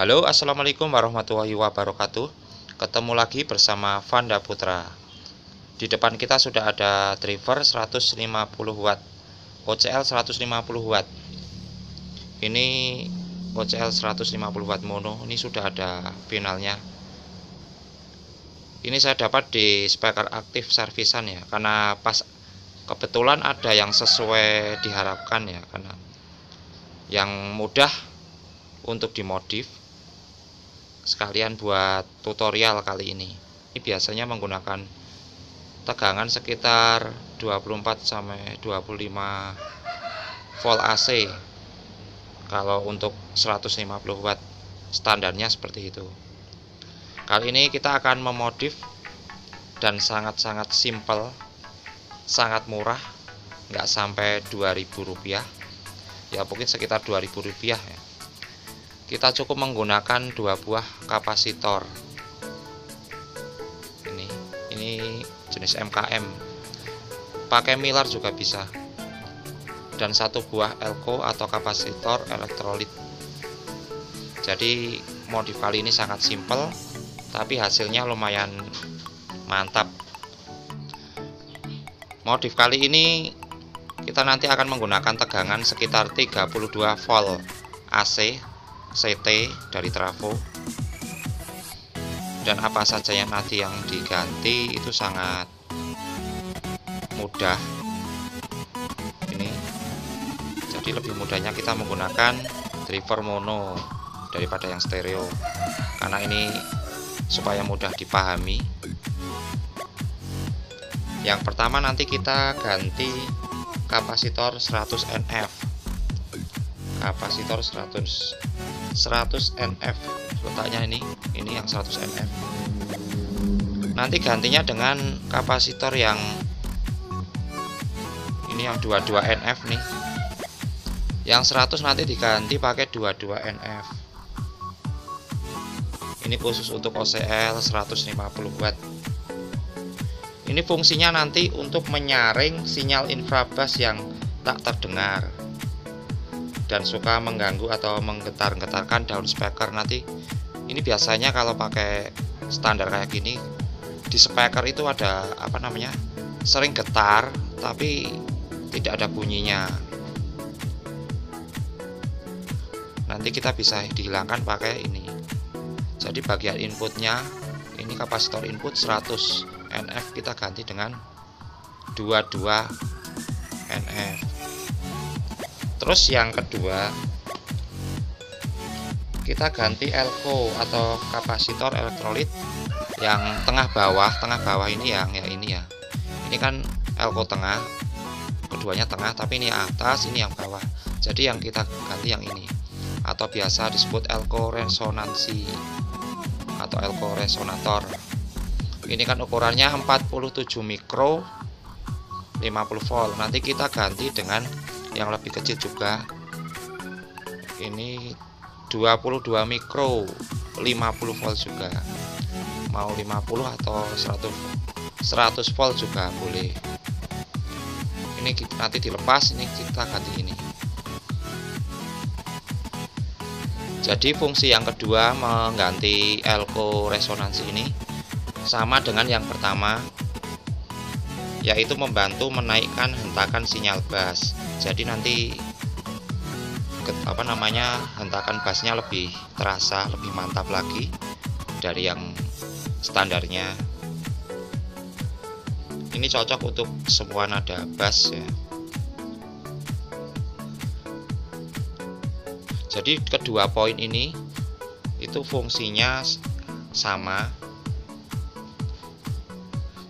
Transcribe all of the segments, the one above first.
Halo, assalamualaikum warahmatullahi wabarakatuh. Ketemu lagi bersama Vanda Putra. Di depan kita sudah ada driver 150 watt, OCL 150 watt. Ini OCL 150 watt mono. Ini sudah ada finalnya. Ini saya dapat di speaker aktif servisan ya, karena pas kebetulan ada yang sesuai diharapkan ya, karena yang mudah untuk dimodif sekalian buat tutorial kali ini. Ini biasanya menggunakan tegangan sekitar 24 sampai 25 volt AC. Kalau untuk 150 watt standarnya seperti itu. Kali ini kita akan memodif dan sangat-sangat simple, sangat murah, nggak sampai 2.000 rupiah. Ya mungkin sekitar 2.000 rupiah ya. Kita cukup menggunakan 2 buah kapasitor. Ini jenis MKM. Pakai Miller juga bisa. Dan 1 buah elko atau kapasitor elektrolit. Jadi modif kali ini sangat simpel, tapi hasilnya lumayan mantap. Modif kali ini kita nanti akan menggunakan tegangan sekitar 32 volt AC CT dari trafo, dan apa saja yang nanti yang diganti itu sangat mudah. Ini jadi lebih mudahnya kita menggunakan driver mono daripada yang stereo, karena ini supaya mudah dipahami. Yang pertama nanti kita ganti kapasitor 100 NF, kapasitor 100 NF letaknya ini yang 100 NF. Nanti gantinya dengan kapasitor yang ini yang 22 NF nih. Yang 100 nanti diganti pakai 22 NF. Ini khusus untuk OCL 150 watt. Ini fungsinya nanti untuk menyaring sinyal infrabass yang tak terdengar dan suka mengganggu atau menggetar-getarkan daun speaker. Nanti ini biasanya kalau pakai standar kayak gini di speaker itu ada sering getar tapi tidak ada bunyinya. Nanti kita bisa dihilangkan pakai ini. Jadi bagian inputnya ini kapasitor input 100 NF kita ganti dengan 22 NF. Terus yang kedua kita ganti elko atau kapasitor elektrolit yang tengah bawah ini ya. Ini kan elko tengah, keduanya tengah, tapi ini atas, ini yang bawah. Jadi yang kita ganti yang ini, atau biasa disebut elko resonansi atau elko resonator. Ini kan ukurannya 47 mikro 50 volt. Nanti kita ganti dengan yang lebih kecil juga. Ini 22 mikro 50 volt juga. Mau 50 atau 100 volt juga boleh. Ini nanti dilepas, ini kita ganti ini. Jadi fungsi yang kedua mengganti elko resonansi ini sama dengan yang pertama, yaitu membantu menaikkan hentakan sinyal bass. Jadi nanti hentakan bassnya lebih terasa, lebih mantap lagi dari yang standarnya. Ini cocok untuk semua nada bass ya. Jadi kedua poin ini itu fungsinya sama,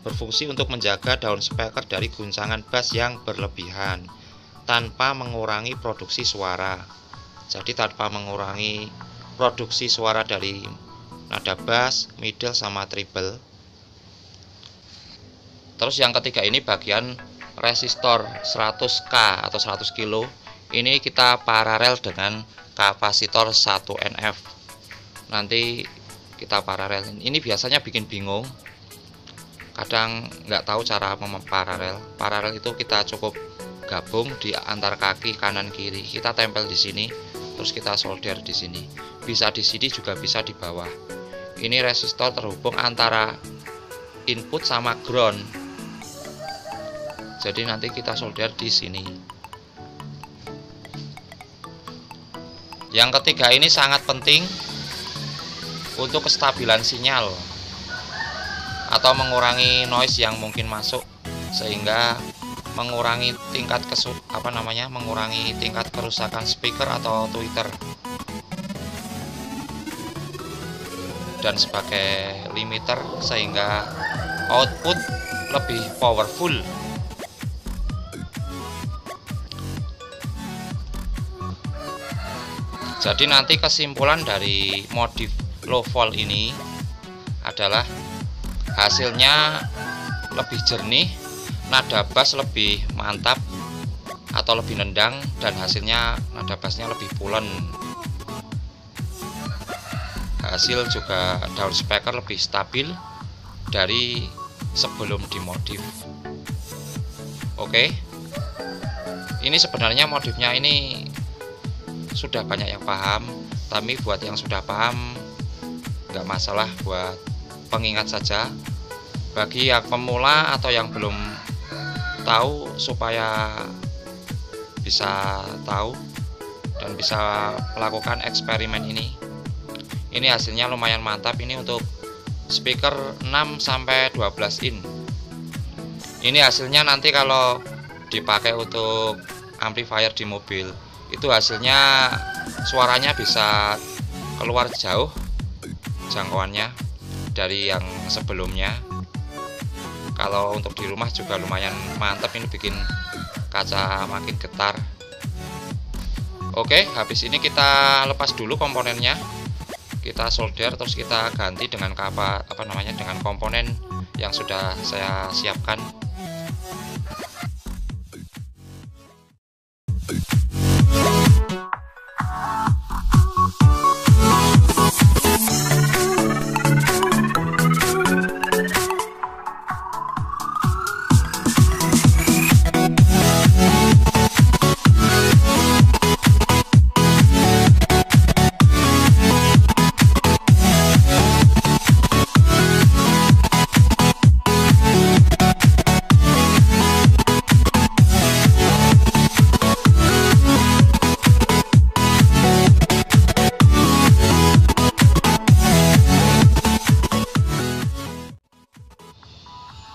berfungsi untuk menjaga daun speaker dari guncangan bass yang berlebihan tanpa mengurangi produksi suara. Jadi tanpa mengurangi produksi suara dari nada bass, middle sama treble. Terus yang ketiga ini bagian resistor 100K atau 100 kilo. Ini kita paralel dengan kapasitor 1 NF. Nanti kita paralel. Ini biasanya bikin bingung. Kadang nggak tahu cara memparalel. Paralel itu kita cukup gabung di antar kaki kanan kiri. Kita tempel di sini, terus kita solder di sini. Bisa di sini juga bisa di bawah. Ini resistor terhubung antara input sama ground. Jadi nanti kita solder di sini. Yang ketiga ini sangat penting untuk kestabilan sinyal atau mengurangi noise yang mungkin masuk, sehingga mengurangi tingkat mengurangi tingkat kerusakan speaker atau tweeter, dan sebagai limiter sehingga output lebih powerful. Jadi nanti kesimpulan dari modif low volt ini adalah hasilnya lebih jernih, nada bass lebih mantap atau lebih nendang, dan hasilnya nada bassnya lebih pulen. Hasil juga daun speaker lebih stabil dari sebelum dimodif. Oke, ini sebenarnya modifnya ini sudah banyak yang paham, tapi buat yang sudah paham nggak masalah, buat pengingat saja. Bagi yang pemula atau yang belum tahu, supaya bisa tahu dan bisa melakukan eksperimen ini. Ini hasilnya lumayan mantap. Ini untuk speaker 6-12 in. Ini hasilnya nanti kalau dipakai untuk amplifier di mobil, itu hasilnya suaranya bisa keluar jauh jangkauannya dari yang sebelumnya. Kalau untuk di rumah juga lumayan mantap, ini bikin kaca makin getar. Oke, habis ini kita lepas dulu komponennya, kita solder, terus kita ganti dengan dengan komponen yang sudah saya siapkan.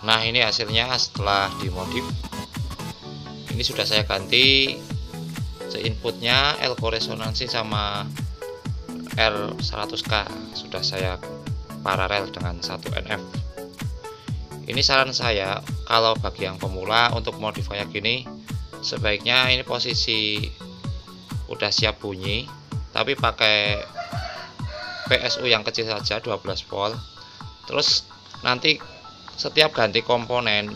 Nah, ini hasilnya setelah dimodif. Ini sudah saya ganti inputnya elko resonansi sama R100K, sudah saya paralel dengan 1 NF. Ini saran saya, kalau bagi yang pemula untuk modif kayak gini, sebaiknya ini posisi udah siap bunyi, tapi pakai PSU yang kecil saja, 12 volt. Terus nanti setiap ganti komponen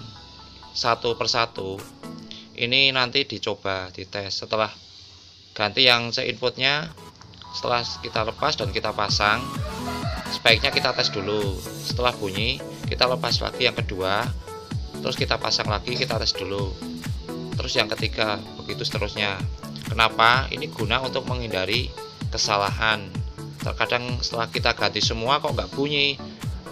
satu persatu, ini nanti dicoba dites. Setelah ganti yang inputnya, setelah kita lepas dan kita pasang, sebaiknya kita tes dulu. Setelah bunyi, kita lepas lagi yang kedua, terus kita pasang lagi, kita tes dulu, terus yang ketiga, begitu seterusnya. Kenapa? Ini guna untuk menghindari kesalahan. Terkadang setelah kita ganti semua kok nggak bunyi,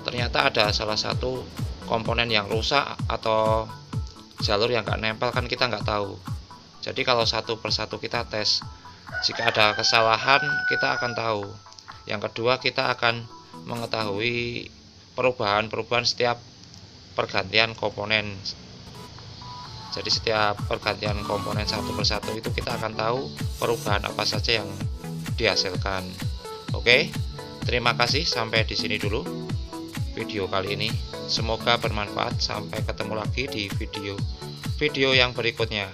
ternyata ada salah satu komponen yang rusak atau jalur yang nggak nempel, kan kita nggak tahu. Jadi kalau satu persatu kita tes, jika ada kesalahan kita akan tahu. Yang kedua, kita akan mengetahui perubahan-perubahan setiap pergantian komponen. Jadi setiap pergantian komponen satu persatu itu kita akan tahu perubahan apa saja yang dihasilkan. Oke, terima kasih, sampai di sini dulu video kali ini. Semoga bermanfaat. Sampai ketemu lagi di video yang berikutnya.